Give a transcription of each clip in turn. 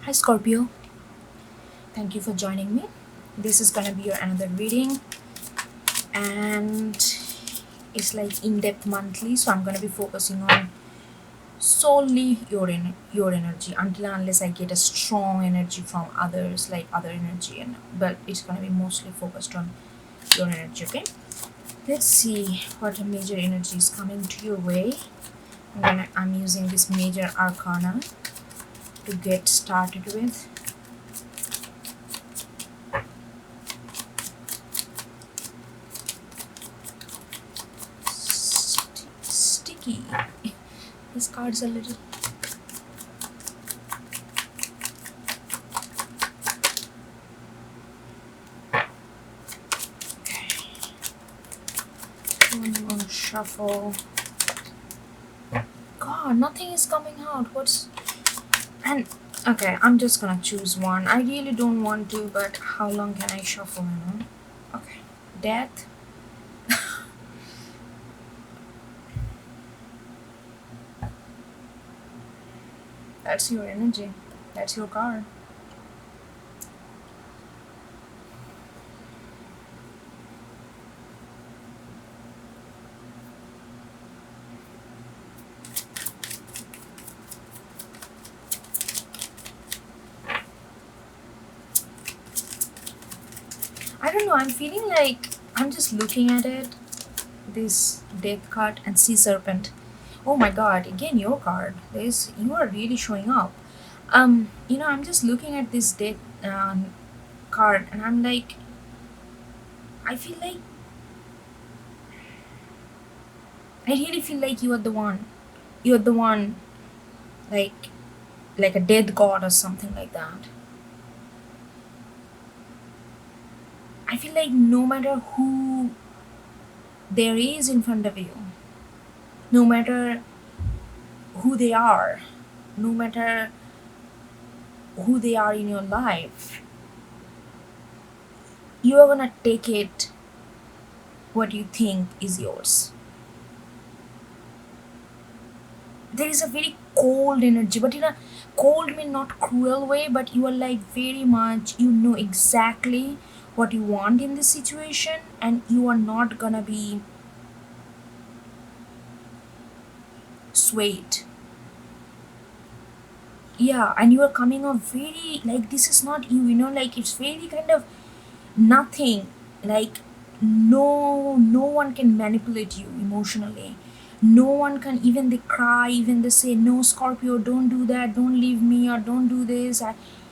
Hi Scorpio, thank you for joining me. This is gonna be your another reading, and it's like in-depth monthly, so I'm gonna be focusing on solely your energy until and unless I get a strong energy from others, like other energy, and but it's gonna be mostly focused on your energy. Okay, let's see what major energy is coming to your way. I'm using this major arcana to get started with. Sticky. This card's a little. One shuffle. God, nothing is coming out. What's. And. Okay, I'm just gonna choose one. I really don't want to, but how long can I shuffle, you know? Okay. Death. That's your energy. That's your card. I don't know, I'm feeling like I'm just looking at it. This death card and sea serpent. Oh my god, again your card. This you are really showing up. I'm just looking at this death card and I'm like I feel like I really feel like you are the one. You're the one like like a dead god or something like that. I feel like no matter who there is in front of you, no matter who they are, no matter who they are in your life, you are gonna take it what you think is yours. There is a very cold energy, but in a cold mean not cruel way, but you are like very much you know exactly what you want in this situation and you are not gonna be swayed. Yeah, and you are coming off very like this is not you, you know, like it's very kind of nothing, like no one can manipulate you emotionally. No one can, even they cry, even they say no Scorpio, don't do that, don't leave me, or don't do this.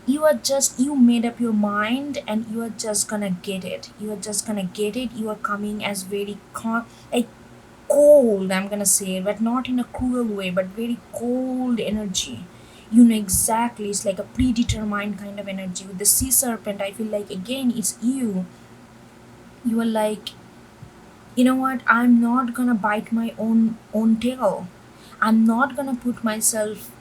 You are just, you made up your mind and you are just gonna get it. You are just gonna get it. You are coming as very like cold, I'm gonna say, but not in a cruel way, but very cold energy. You know exactly, it's like a predetermined kind of energy. With the sea serpent, I feel like again it's you are like, you know what, I'm not gonna bite my own tail. I'm not gonna put myself,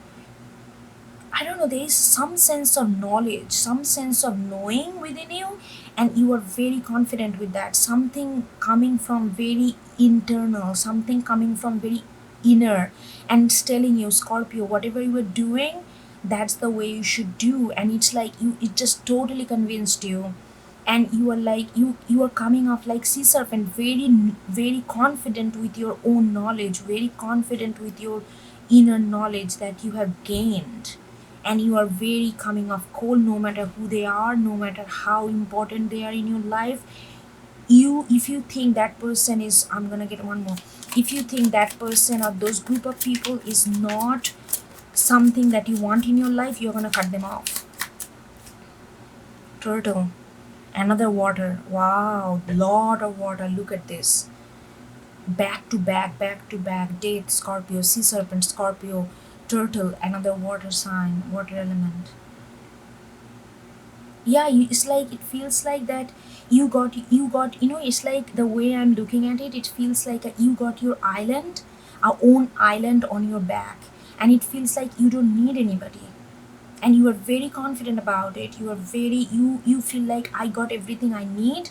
I don't know, there is some sense of knowledge, some sense of knowing within you, and you are very confident with that. Something coming from very internal, something coming from very inner, and it's telling you, Scorpio, whatever you are doing, that's the way you should do. And it's like you, it just totally convinced you. And you are like you are coming off like sea serpent, very confident with your own knowledge, very confident with your inner knowledge that you have gained, and you are very coming off cold no matter who they are, no matter how important they are in your life. You, if you think that person is, I'm gonna get one more, if you think that person or those group of people is not something that you want in your life, you're gonna cut them off. Turtle, another water, wow, lot of water, look at this, back to back, date, Scorpio, sea serpent, Scorpio, turtle, another water sign, water element. Yeah, it's like it feels like that you got, you know, it's like the way I'm looking at it, it feels like you got your island, our own island on your back, and it feels like you don't need anybody, and you are very confident about it. You are very, you feel like I got everything I need.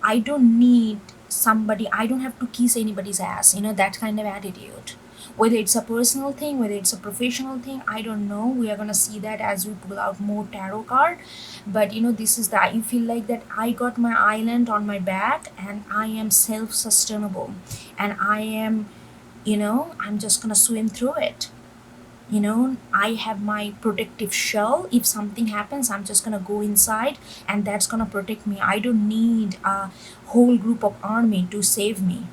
I don't need somebody, I don't have to kiss anybody's ass, you know, that kind of attitude. Whether it's a personal thing, whether it's a professional thing, I don't know. We are gonna see that as we pull out more tarot card. But this is that you feel like that I got my island on my back and I am self-sustainable, and I am, I'm just gonna swim through it. I have my protective shell. If something happens, I'm just gonna go inside, and that's gonna protect me. I don't need a whole group of army to save me.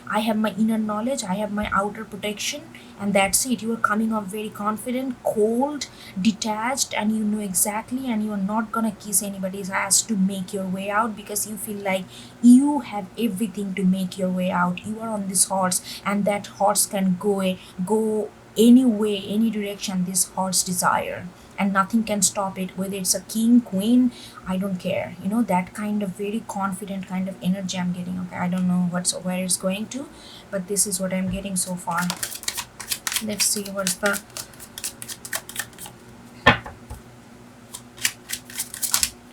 I have my inner knowledge, I have my outer protection, and that's it. You are coming off very confident, cold, detached, and you know exactly, and you are not gonna kiss anybody's ass to make your way out, because you feel like you have everything to make your way out. You are on this horse, and that horse can go any way, any direction this horse desire, and nothing can stop it, whether it's a king, queen, I don't care. That kind of very confident kind of energy I'm getting. Okay, I don't know where it's going to, but this is what I'm getting so far. Let's see what's the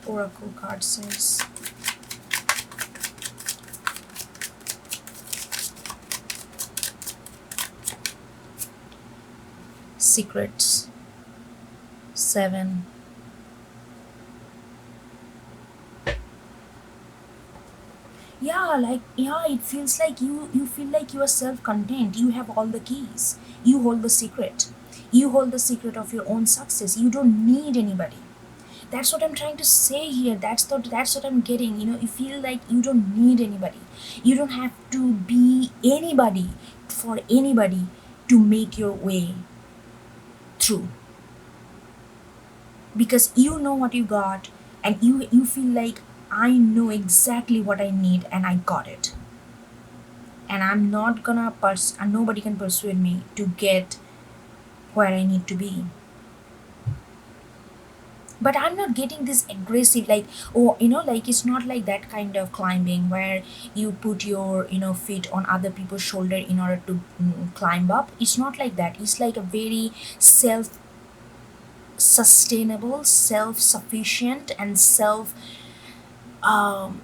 oracle card says. Secrets. 7. Yeah, it feels like you feel like you are self-contained. You have all the keys. You hold the secret. You hold the secret of your own success. You don't need anybody. That's what I'm trying to say here. That's what I'm getting. You feel like you don't need anybody. You don't have to be anybody for anybody to make your way through, because you know what you got, and you feel like I know exactly what I need and I got it, and I'm not gonna and nobody can persuade me to get where I need to be. But I'm not getting this aggressive, like, oh, like, it's not like that kind of climbing where you put your feet on other people's shoulder in order to climb up. It's not like that. It's like a very self sustainable, self sufficient, and self um,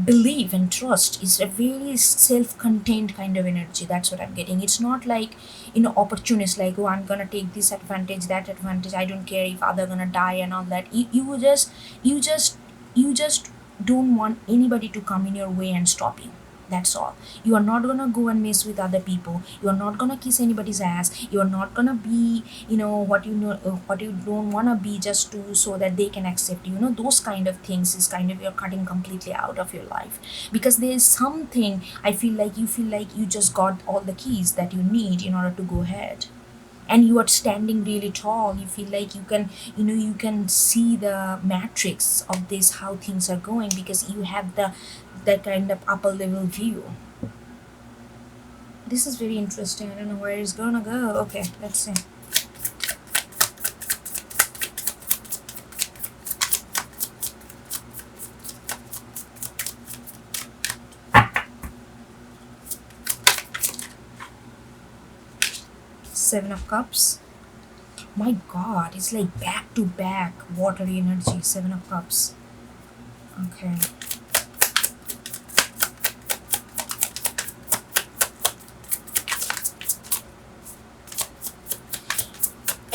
belief and trust. Is a very self-contained kind of energy. That's what I'm getting. It's not like opportunist, like, oh, I'm gonna take this advantage, that advantage, I don't care if other gonna die and all that. You just don't want anybody to come in your way and stop you. That's all. You are not gonna go and mess with other people. You are not gonna kiss anybody's ass. You are not gonna be, what you don't wanna be, just to so that they can accept you. Those kind of things is kind of, you're cutting completely out of your life, because there is something. I feel like you just got all the keys that you need in order to go ahead, and you are standing really tall. You feel like you can see the matrix of this, how things are going, because you have that kind of upper level view. This is very interesting. I don't know where it's gonna go. Okay, let's see. Seven of Cups. My god, it's like back to back watery energy. 7 of Cups. Okay.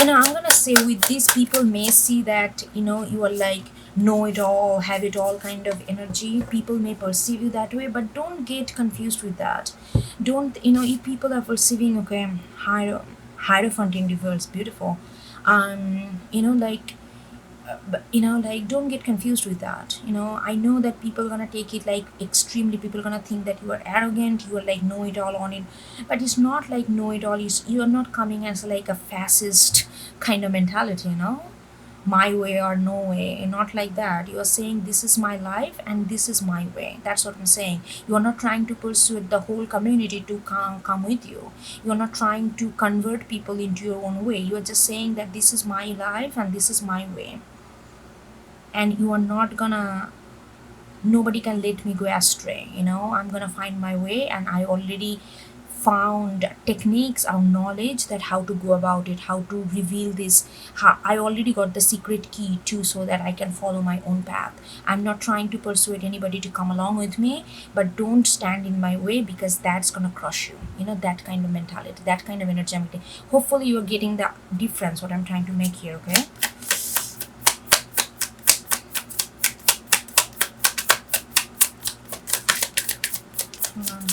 And I'm gonna say, with these people may see that you are like know it all, have it all kind of energy. People may perceive you that way, but don't get confused with that. Don't, if people are perceiving, okay, hierophant in reverse, beautiful, like, but like, don't get confused with that. I know that people are gonna take it like extremely. People are gonna think that you are arrogant, you are like know it all on it, but it's not like know it all. You are not coming as like a fascist kind of mentality, my way or no way, not like that. You are saying this is my life and this is my way. That's what I'm saying. You are not trying to persuade the whole community to come with you. You are not trying to convert people into your own way. You are just saying that this is my life and this is my way, and you are not gonna, nobody can let me go astray. I'm gonna find my way, and I already found techniques or knowledge that how to go about it, how to reveal this. How I already got the secret key too, so that I can follow my own path. I'm not trying to persuade anybody to come along with me, but don't stand in my way, because that's gonna crush you. That kind of mentality, that kind of energy. Hopefully you're getting the difference what I'm trying to make here. Okay. Hold on.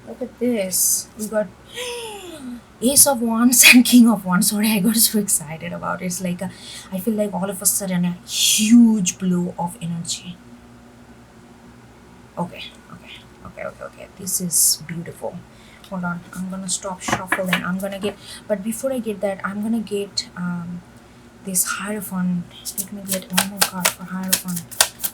Look at this. We got Ace of Wands and King of Wands. Sorry, I got so excited about it. It's like I feel like all of a sudden a huge blow of energy. Okay, okay. This is beautiful. Hold on. I'm gonna stop shuffling. But before I get that, I'm gonna get this Hierophant. Let me get one more card for Hierophant.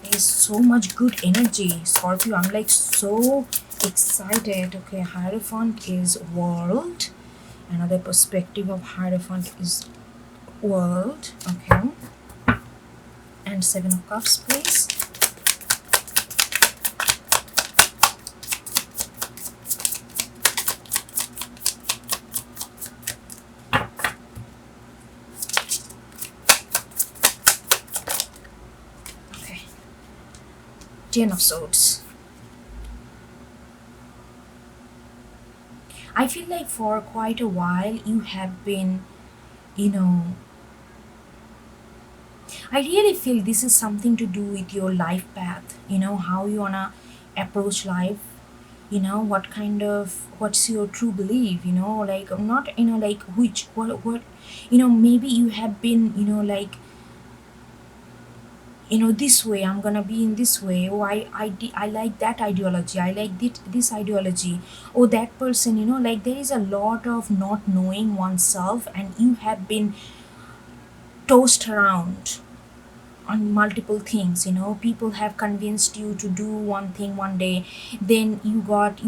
There's so much good energy, Scorpio. I'm like so excited. Okay, Hierophant is world. Another perspective of Hierophant is world. Okay. And Seven of Cups, please. Okay. Ten of Swords. I feel like for quite a while you have been, you know, I really feel this is something to do with your life path, how you wanna approach life, what's your true belief, like not, like what, maybe you have been, like, this way I'm gonna be in this way. Oh, I like that ideology, I like this ideology. Oh, that person, like there is a lot of not knowing oneself, and you have been tossed around on multiple things. People have convinced you to do one thing one day, then you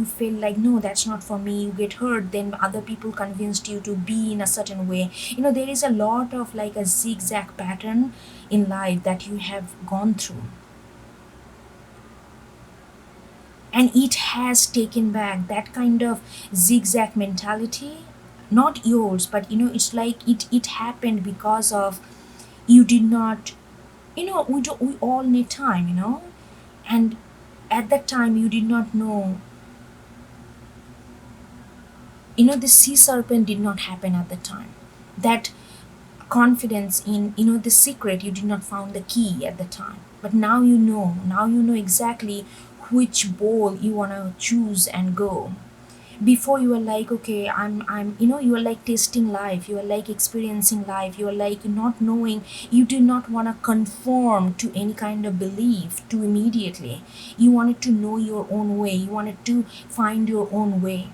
feel like, no, that's not for me, you get hurt, then other people convinced you to be in a certain way. There is a lot of like a zigzag pattern in life that you have gone through, and it has taken back that kind of zigzag mentality, not yours, but it's like it happened because of you did not, we all need time, and at that time you did not know, the sea serpent did not happen at the time. That confidence in, the secret, you did not found the key at the time, but now you know exactly which bowl you want to choose and go. Before you were like, okay, I'm you are like tasting life, you are like experiencing life, you are like not knowing, you do not want to conform to any kind of belief too immediately. You wanted to know your own way, you wanted to find your own way.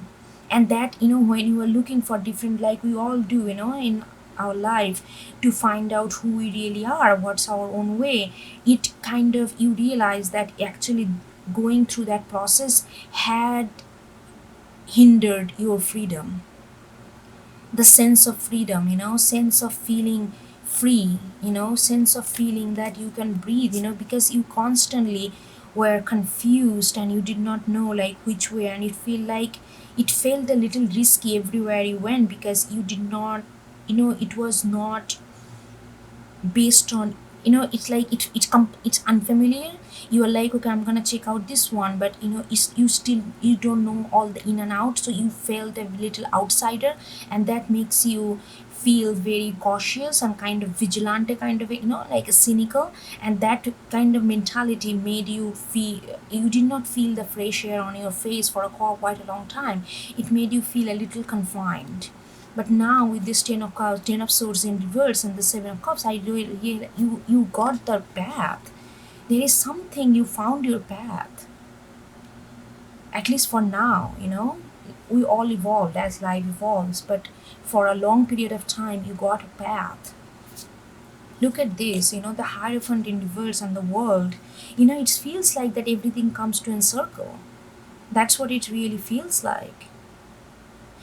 And that, when you are looking for different, like we all do, in our life, to find out who we really are, what's our own way, it kind of, you realize that actually going through that process had hindered your freedom, the sense of freedom, sense of feeling free, sense of feeling that you can breathe, because you constantly were confused and you did not know like which way, and it felt a little risky everywhere you went, because you did not, it was not based on, it's like it's unfamiliar. You are like, okay, I'm gonna check out this one, but you still, you don't know all the in and out, so you felt a little outsider, and that makes you feel very cautious and kind of vigilante, kind of, like a cynical. And that kind of mentality made you feel, you did not feel the fresh air on your face for quite a long time. It made you feel a little confined. But now with this ten of swords in reverse and the seven of cups, I do you got the path. There is something, you found your path. At least for now, we all evolved as life evolves, but for a long period of time you got a path. Look at this, the hierophant in reverse and the world. It feels like that everything comes to a circle. That's what it really feels like.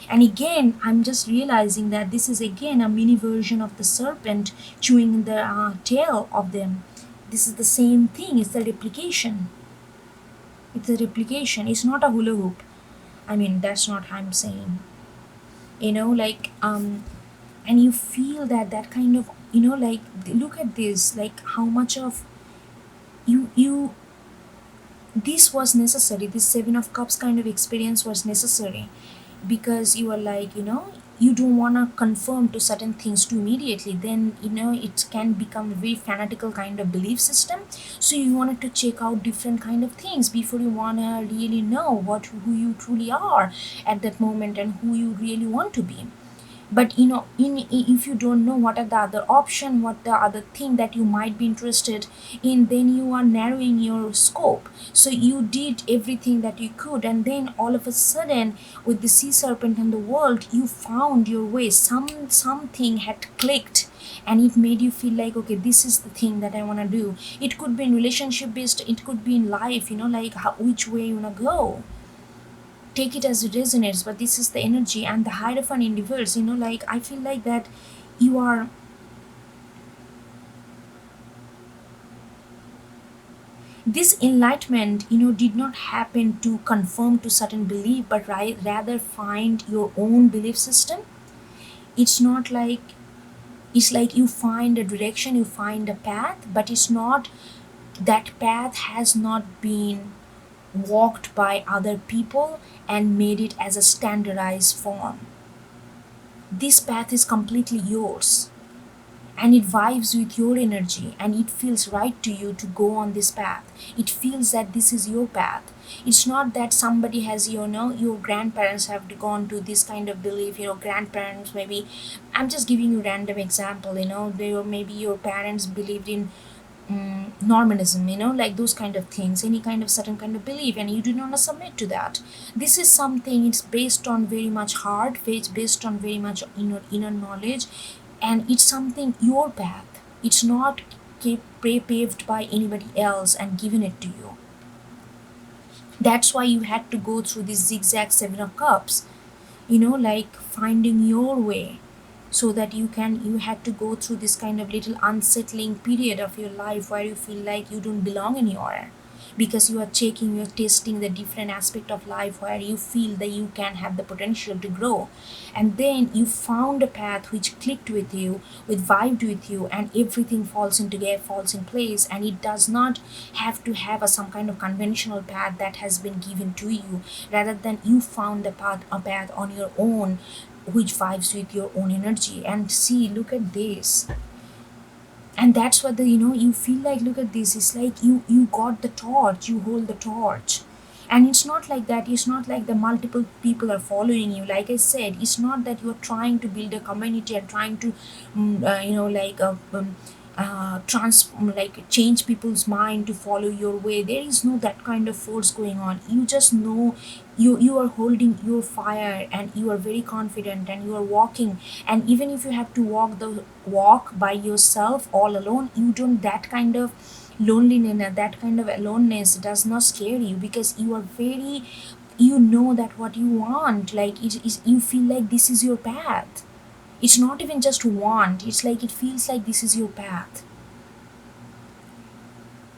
And again, I'm just realizing that this is again a mini version of the serpent chewing the tail of them. This is the same thing, it's a replication. It's a replication, it's not a hula hoop. I mean, that's not what I'm saying. Like, and you feel that kind of, like, look at this, like how much of you this was necessary, this Seven of Cups kind of experience was necessary, because you are like, you don't want to conform to certain things too immediately, then it can become a very fanatical kind of belief system. So you wanted to check out different kind of things before you want to really know who you truly are at that moment and who you really want to be. But if you don't know what are the other option, what the other thing that you might be interested in, then you are narrowing your scope. So you did everything that you could, and then all of a sudden, with the sea serpent and the world, you found your way. Something had clicked, and it made you feel like, okay, this is the thing that I want to do. It could be in relationship based, it could be in life, like which way you want to go. Take it as it resonates, but this is the energy. And the hierophant in reverse, like, I feel like that you are, this enlightenment, did not happen to conform to certain belief, but rather find your own belief system. It's not like, it's like you find a direction, you find a path, but it's not, that path has not been walked by other people and made it as a standardized form. This path is completely yours, and it vibes with your energy, and it feels right to you to go on this path. It feels that this is your path. It's not that somebody has, your grandparents have gone to this kind of belief, grandparents maybe, I'm just giving you random example, they, or maybe your parents believed in Normanism, like those kind of things, any kind of certain kind of belief, and you do not submit to that. This is something, it's based on very much hard faith, based on very much inner knowledge, and it's something your path. It's not paved by anybody else and given it to you. That's why you had to go through this zigzag Seven of Cups, like finding your way, so that you had to go through this kind of little unsettling period of your life where you feel like you don't belong anywhere, because you are checking, you're testing the different aspect of life where you feel that you can have the potential to grow. And then you found a path which clicked with you, with vibed with you, and everything falls in place, and it does not have to have some kind of conventional path that has been given to you. Rather than you found a path on your own, which vibes with your own energy. And see, look at this. And that's what the, you feel like, look at this, it's like you got the torch, you hold the torch. And it's not like that, it's not like the multiple people are following you. Like I said, it's not that you're trying to build a community and trying to like like change people's mind to follow your way. There is no that kind of force going on. You just know, you are holding your fire, and you are very confident, and you are walking. And even if you have to walk by yourself all alone, you don't, that kind of loneliness, that kind of aloneness does not scare you, because you are very, you know that what you want, like it is, you feel like this is your path. It's not even just want, it's like it feels like this is your path.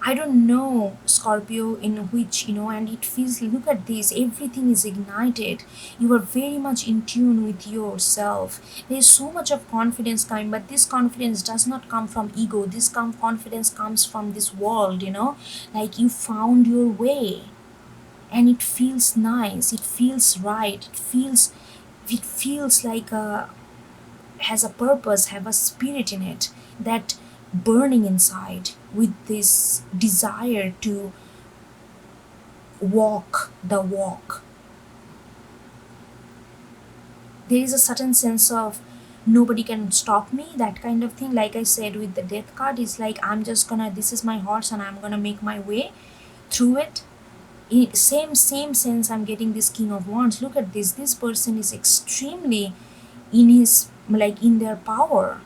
I don't know, Scorpio, in which, and it feels, look at this, everything is ignited. You are very much in tune with yourself. There is so much of confidence coming, but this confidence does not come from ego. This confidence comes from this world, like you found your way. And it feels nice, it feels right, it feels like has a purpose, have a spirit in it, that burning inside with this desire to walk the walk. There is a certain sense of nobody can stop me, that kind of thing. Like I said, with the death card, it's like I'm just gonna, this is my horse and I'm gonna make my way through it. Same sense, I'm getting this King of Wands. Look at this person is extremely in his, like in their power.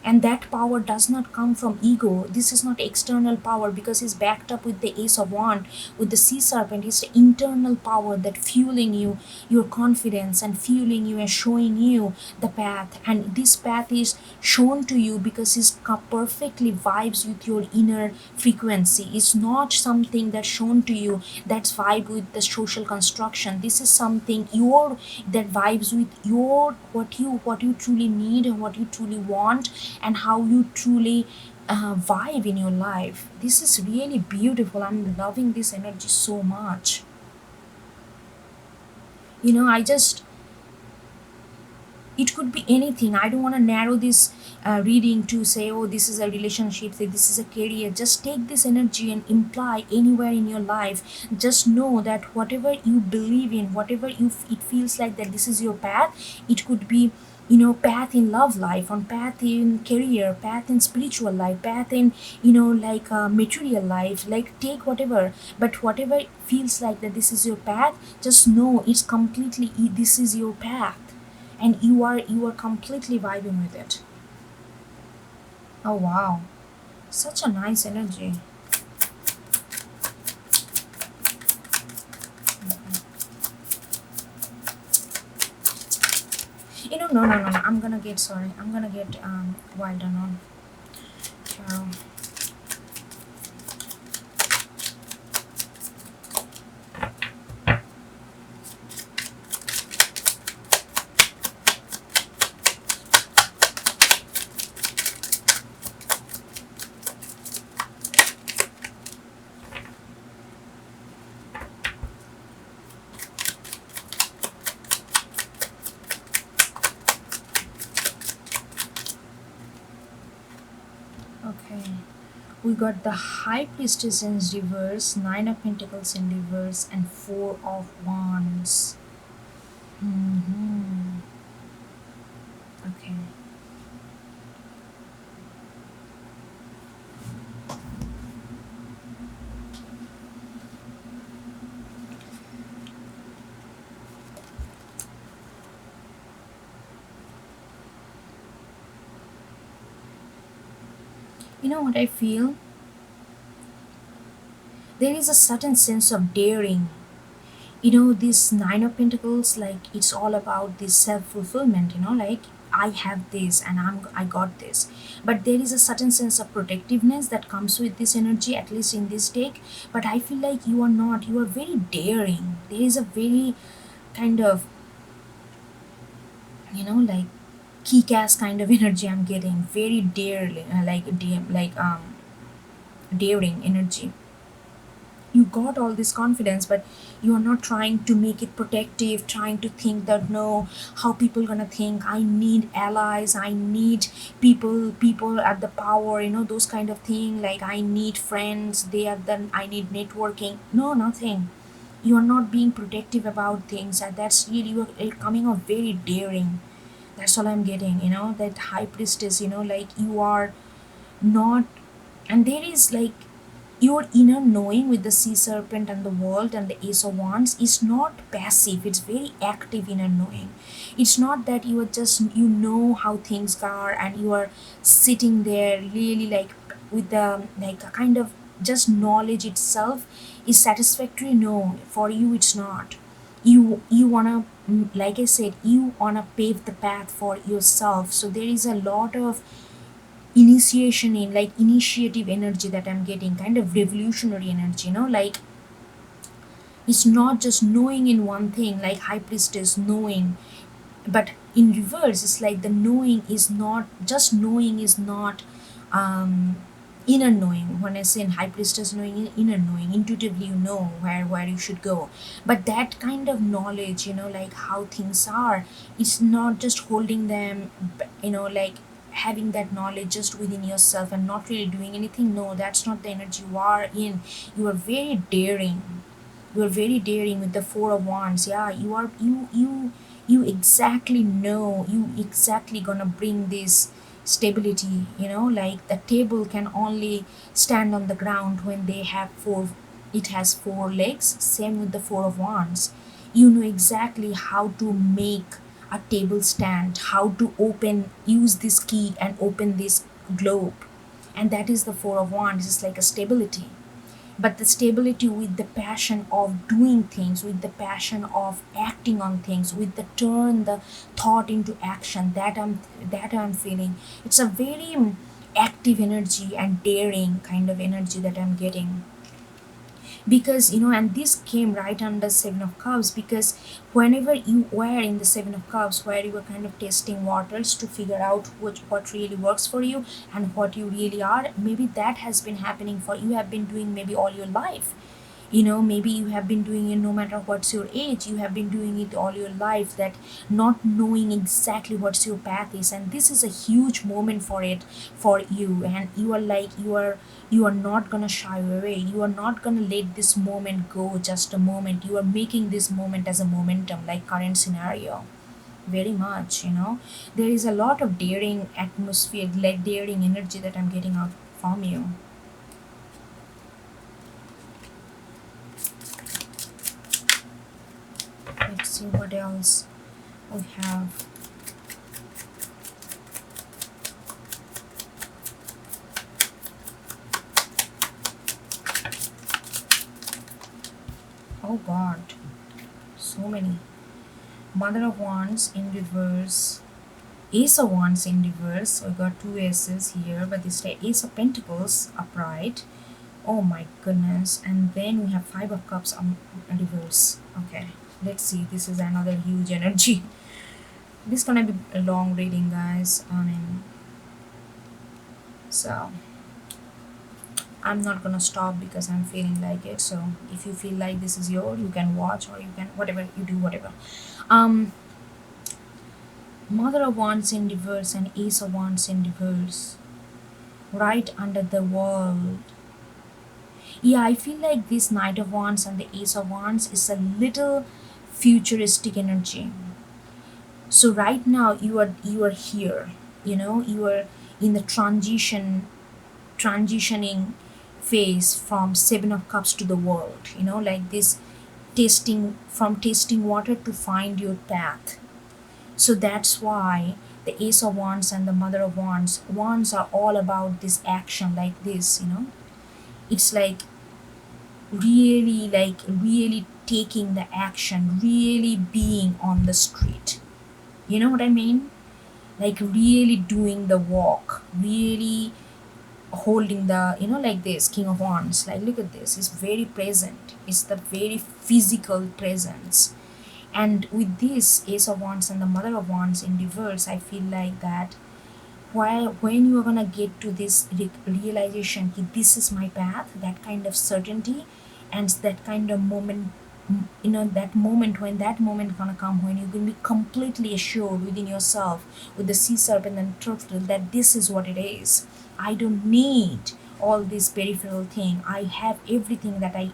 And that power does not come from ego. This is not external power, because he's backed up with the ace of wand, with the sea serpent. It's the internal power that fueling you, your confidence, and fueling you and showing you the path. And this path is shown to you because it perfectly vibes with your inner frequency. It's not something that's shown to you that's vibe with the social construction. This is something your that vibes with your what you truly need and what you truly want, and how you truly vibe in your life. This is really beautiful. I'm loving this energy so much. I just, it could be anything. I don't want to narrow this reading to say, oh, this is a relationship, say this is a career. Just take this energy and imply anywhere in your life. Just know that whatever you believe in, whatever it feels like that this is your path. It could be, path in love life, on path in career, path in spiritual life, path in, like material life. Like, take whatever, but whatever feels like that this is your path, just know it's completely, this is your path, and you are completely vibing with it. Oh wow, such a nice energy. No, I'm gonna get, sorry, I'm gonna get wild on tarot. Okay, we got the High Priestess in reverse, Nine of Pentacles in reverse, and Four of Wands. Okay. You know what I feel? There is a certain sense of daring. This Nine of Pentacles, like, it's all about this self-fulfillment, like, I have this and I got this. But there is a certain sense of protectiveness that comes with this energy, at least in this deck. But I feel like you are not, you are very daring. There is a very kind of, like, kick-ass kind of energy I'm getting. Very daring, daring energy. You got all this confidence, but you are not trying to make it protective, trying to think that, no, how people gonna think, I need allies, I need people at the power, those kind of thing, like, I need friends, they are then I need networking. No, nothing. You are not being protective about things, and that's really, you're coming off very daring. That's all I'm getting, that High Priestess, like, you are not. And there is, like, your inner knowing with the sea serpent and the world and the ace of wands is not passive, it's very active inner knowing. It's not that you are just, how things are, and you are sitting there really, like, with the, like, a kind of just knowledge itself is satisfactory. No, for you it's not. You wanna, like I said, you wanna pave the path for yourself. So there is a lot of initiation in, like, initiative energy that I'm getting, kind of revolutionary energy, like, it's not just knowing in one thing, like High Priestess knowing. But in reverse, it's like the knowing is not just knowing, is not um inner knowing. When I say in High Priestess knowing, inner knowing, intuitively you know where you should go. But that kind of knowledge, like how things are, it's not just holding them, like, having that knowledge just within yourself and not really doing anything. No, that's not the energy you are in. You are very daring. You are very daring with the Four of Wands. Yeah, you are, you exactly know, you exactly gonna bring this stability. Like, the table can only stand on the ground when they have four, it has four legs. Same with the Four of Wands. You know exactly how to make a table stand, how to open, use this key and open this globe. And that is the Four of Wands. It's like a stability, but the stability with the passion of doing things, with the passion of acting on things, with the turn the thought into action, that I'm feeling. It's a very active energy and daring kind of energy that I'm getting. Because and this came right under Seven of Cups, because whenever you were in the Seven of Cups, where you were kind of testing waters to figure out what really works for you and what you really are, maybe that has been happening for you, have been doing maybe all your life. Maybe you have been doing it, no matter what's your age, you have been doing it all your life, that not knowing exactly what's your path is. And this is a huge moment for it, for you. And you are like, you are not gonna shy away, you are not gonna let this moment go just a moment. You are making this moment as a momentum, like current scenario. Very much, there is a lot of daring atmosphere, like daring energy that I'm getting out from you. Let's see what else we have. Oh god, so many. Mother of Wands in reverse, Ace of Wands in reverse. So we got two aces here, but this time Ace of Pentacles upright. Oh my goodness. And then we have Five of Cups reverse. Okay, let's see. This is another huge energy. This is gonna be a long reading, guys. So I'm not gonna stop because I'm feeling like it. So if you feel like this is your, you can watch, or you can whatever you do, whatever. Um, Mother of Wands in reverse and Ace of Wands in reverse, right under the world. Yeah, I feel like this Knight of Wands and the Ace of Wands is a little futuristic energy. So right now you are here. You are in the transitioning phase from Seven of Cups to the world. Like this, tasting water to find your path. So that's why the Ace of Wands and the Mother of Wands are all about this action, like this. It's like really taking the action, really being on the street. You know what I mean? Like really doing the walk, really holding the, like this King of Wands. Like, look at this, it's very present, it's the very physical presence. And with this Ace of Wands and the Mother of Wands in reverse, I feel like that while when you are gonna get to this realization that this is my path, that kind of certainty, and that kind of moment, that moment, when that moment gonna come, when you can be completely assured within yourself, with the sea serpent and turtle, that this is what it is. I don't need all this peripheral thing. I have everything that I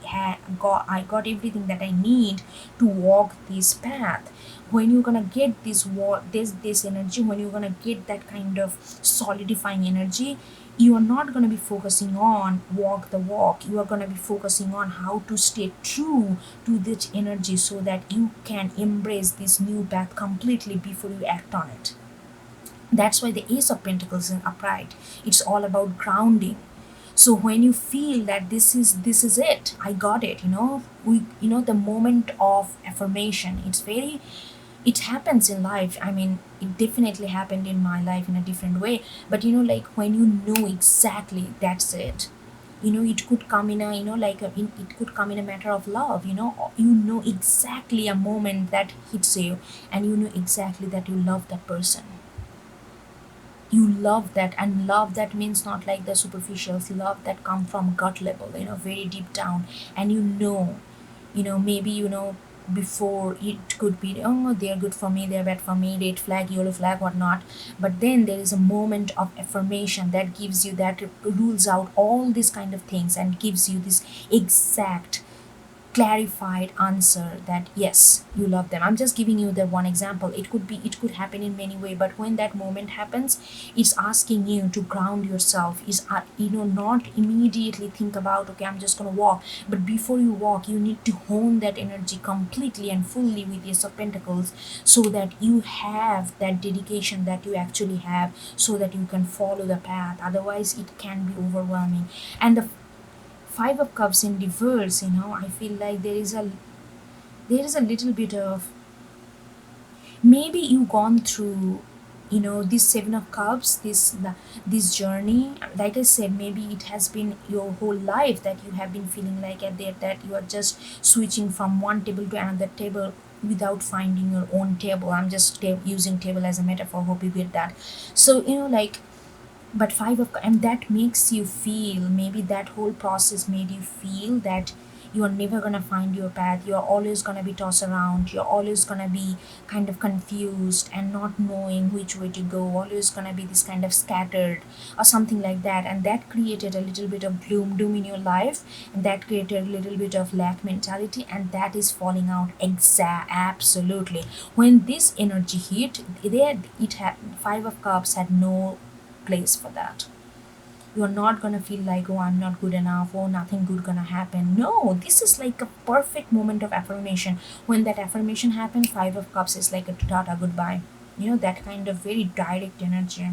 got everything that I need to walk this path. When you're gonna get this energy, when you're gonna get that kind of solidifying energy, you are not going to be focusing on walk the walk. You are going to be focusing on how to stay true to this energy, so that you can embrace this new path completely before you act on it. That's why the Ace of Pentacles is upright. It's all about grounding. So when you feel that this is it, I got it, the moment of affirmation, it happens in life. I mean, it definitely happened in my life in a different way. But like when you know exactly that's it, it could come in a, it could come in a matter of love. You know exactly a moment that hits you, and you know exactly that you love that person. You love that, and love that means not like the superficial love that come from gut level, very deep down. And maybe before it could be, oh, they're good for me, they're bad for me, red flag, yellow flag, whatnot. But then there is a moment of affirmation that gives you, that rules out all these kind of things, and gives you this exact clarified answer that yes, you love them. I'm just giving you the one example. It could happen in many way, but when that moment happens, it's asking you to ground yourself. Is not immediately think about, okay, I'm just gonna walk, but before you walk, you need to hone that energy completely and fully with Ace of Pentacles, so that you have that dedication that you actually have, so that you can follow the path. Otherwise it can be overwhelming. And the Five of Cups in reverse, I feel like there is a little bit of, maybe you gone through, this Seven of Cups, this journey. Like I said, maybe it has been your whole life that you have been feeling like that you are just switching from one table to another table without finding your own table. I'm just using table as a metaphor, hope you get that. So like, but and that makes you feel, maybe that whole process made you feel that you are never gonna find your path. You're always gonna be tossed around. You're always gonna be kind of confused and not knowing which way to go. Always gonna be this kind of scattered or something like that. And that created a little bit of doom in your life, and that created a little bit of lack mentality, and that is falling out absolutely. When this energy hit, Five of Cups had no place for that. You're not gonna feel like, oh, I'm not good enough, oh, nothing good gonna happen. No, this is like a perfect moment of affirmation. When that affirmation happens, Five of Cups is like a tata goodbye. That kind of very direct energy.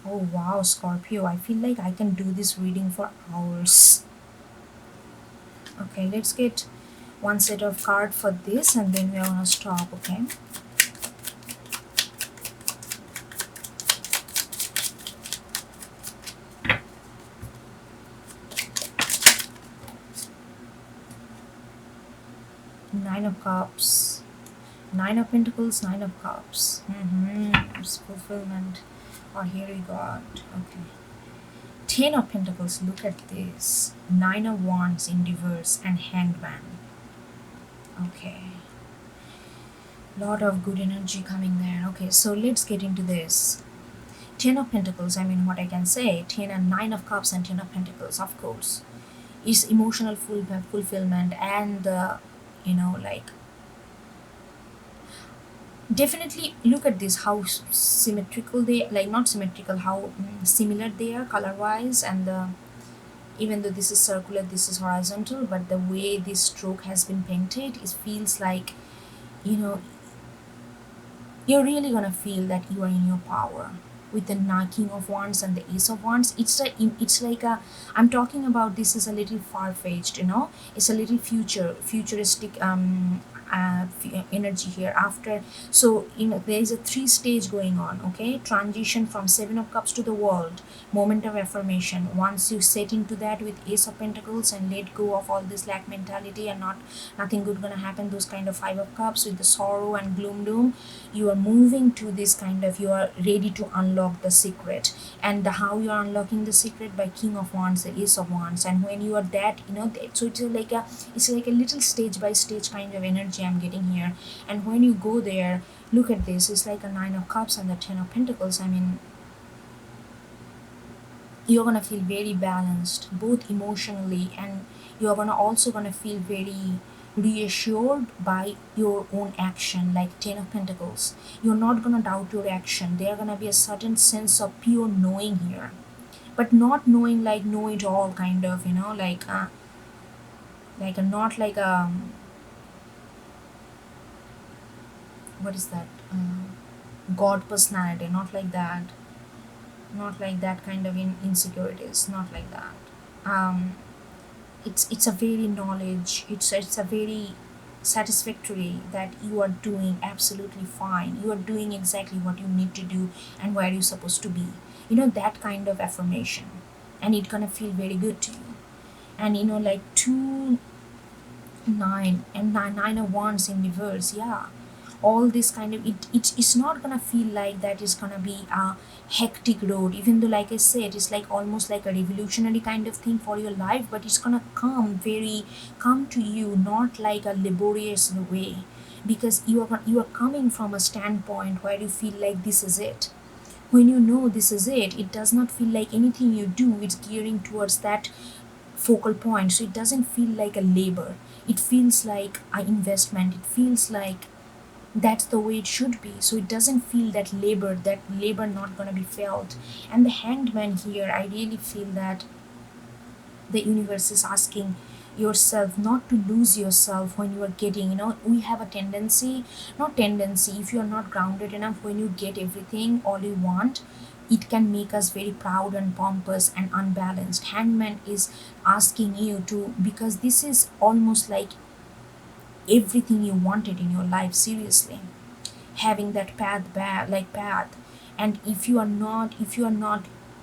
Oh wow, Scorpio, I feel like I can do this reading for hours. Okay, let's get one set of card for this and then we're gonna stop, okay? Nine of Cups, Nine of Pentacles, Nine of Cups. It's fulfillment. Oh, here we got. Okay. Ten of Pentacles. Look at this. Nine of Wands in reverse and Hanged Man. Okay. Lot of good energy coming there. Okay, so let's get into this. Ten of Pentacles. I mean, what I can say. Ten and Nine of Cups and Ten of Pentacles. Of course, is emotional fulfillment and like, definitely look at this, how symmetrical they, like not symmetrical, how similar they are color wise, and even though this is circular, this is horizontal, but the way this stroke has been painted, it feels like, you know you're really gonna feel that you are in your power with the King of Wands and the Ace of Wands. It's like I'm talking about, this is a little far-fetched, it's a little futuristic energy here after. So there is a three stage going on, okay? Transition from Seven of Cups to the World, moment of affirmation. Once you set into that with Ace of Pentacles and let go of all this lack mentality and nothing good gonna happen, those kind of Five of Cups with the sorrow and doom, you are moving to this kind of, you are ready to unlock the secret. And how you are unlocking the secret? By King of Wands, the Ace of Wands. And when you are that, so it's like a little stage by stage kind of energy I'm getting here. And when you go there, look at this, it's like a Nine of Cups and the Ten of Pentacles. I mean, you're gonna feel very balanced both emotionally, and you're gonna feel very reassured by your own action. Like Ten of Pentacles, you're not gonna doubt your action. There gonna be a certain sense of pure knowing here, but not knowing like know it all kind of, like a, not like a, what is that, god personality, not like that, not like that kind of insecurities, not like that. It's a very knowledge, it's a very satisfactory that you are doing absolutely fine, you are doing exactly what you need to do and where you're supposed to be, that kind of affirmation. And it's gonna feel very good to you. And like two, nine and nine of Wands in reverse, yeah, all this kind of, it's not gonna feel like that is gonna be a hectic road, even though like I said, it's like almost like a revolutionary kind of thing for your life, but it's gonna come to you not like a laborious way, because you are coming from a standpoint where you feel like this is it. When you know this is it, it does not feel like anything you do it's gearing towards that focal point, so it doesn't feel like a labor. It feels like an investment. It feels like that's the way it should be, so it doesn't feel that labor not gonna be felt. And the hanged man here, I really feel that the universe is asking yourself not to lose yourself when you are getting, we have a tendency, not tendency, if you are not grounded enough, when you get everything all you want, it can make us very proud and pompous and unbalanced. Hangman is asking you to, because this is almost like everything you wanted in your life, seriously, having that path. And if you are not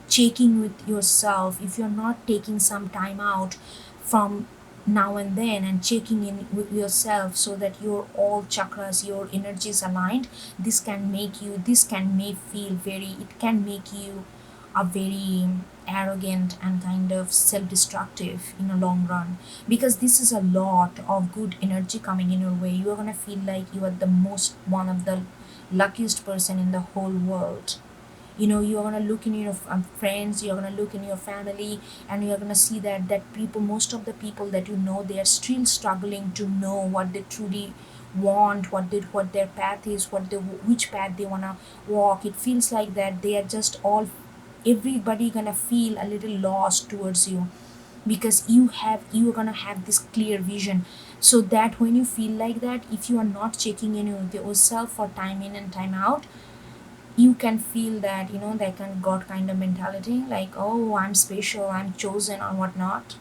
checking with yourself, if you're not taking some time out from now and then and checking in with yourself so that your all chakras, your energies aligned, this can make feel very, it can make you a very arrogant and kind of self-destructive in a long run, because this is a lot of good energy coming in your way. You are going to feel like you are the most one of the luckiest person in the whole world. You're going to look in your friends, you're going to look in your family, and you're going to see that people, most of the people that they are still struggling to know what they truly want, what their path is, which path they want to walk. It feels like that they are just all, everybody gonna feel a little lost towards you, because you're gonna have this clear vision. So that when you feel like that, if you are not checking in with yourself for time in and time out, you can feel that, that kind of mentality, like, oh, I'm special, I'm chosen or whatnot.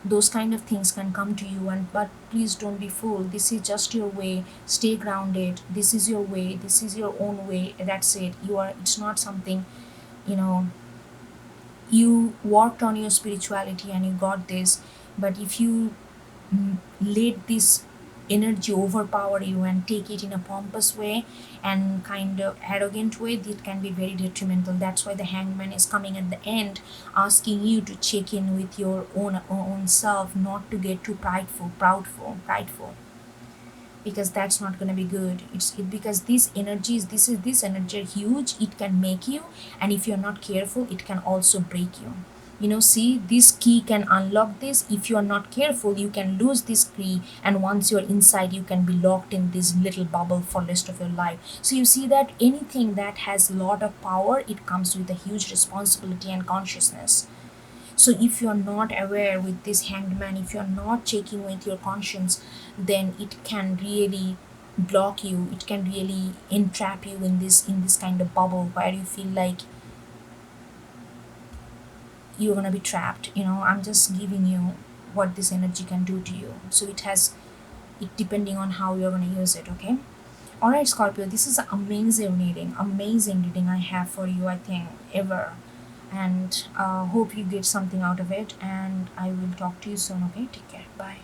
Those kind of things can come to you, and but please don't be fooled. This is just your way. Stay grounded. This is your way, this is your own way. That's it. It's not something, you know you worked on your spirituality and you got this. But if you let this energy overpower you and take it in a pompous way and kind of arrogant way, it can be very detrimental. That's why the hangman is coming at the end, asking you to check in with your own self, not to get too prideful, because that's not going to be good. Because this energy are huge. It can make you, and if you're not careful, it can also break you. See, this key can unlock this. If you're not careful, you can lose this key, and once you're inside, you can be locked in this little bubble for rest of your life. So you see that anything that has a lot of power, it comes with a huge responsibility and consciousness. So if you're not aware with this hanged man, if you're not checking with your conscience, then it can really block you. It can really entrap you in this kind of bubble where you feel like you're gonna be trapped. I'm just giving you what this energy can do to you. So it depending on how you're gonna use it, okay? Alright, Scorpio, this is an amazing reading I have for you, I think, ever. And hope you get something out of it, and I will talk to you soon, okay? Take care. Bye.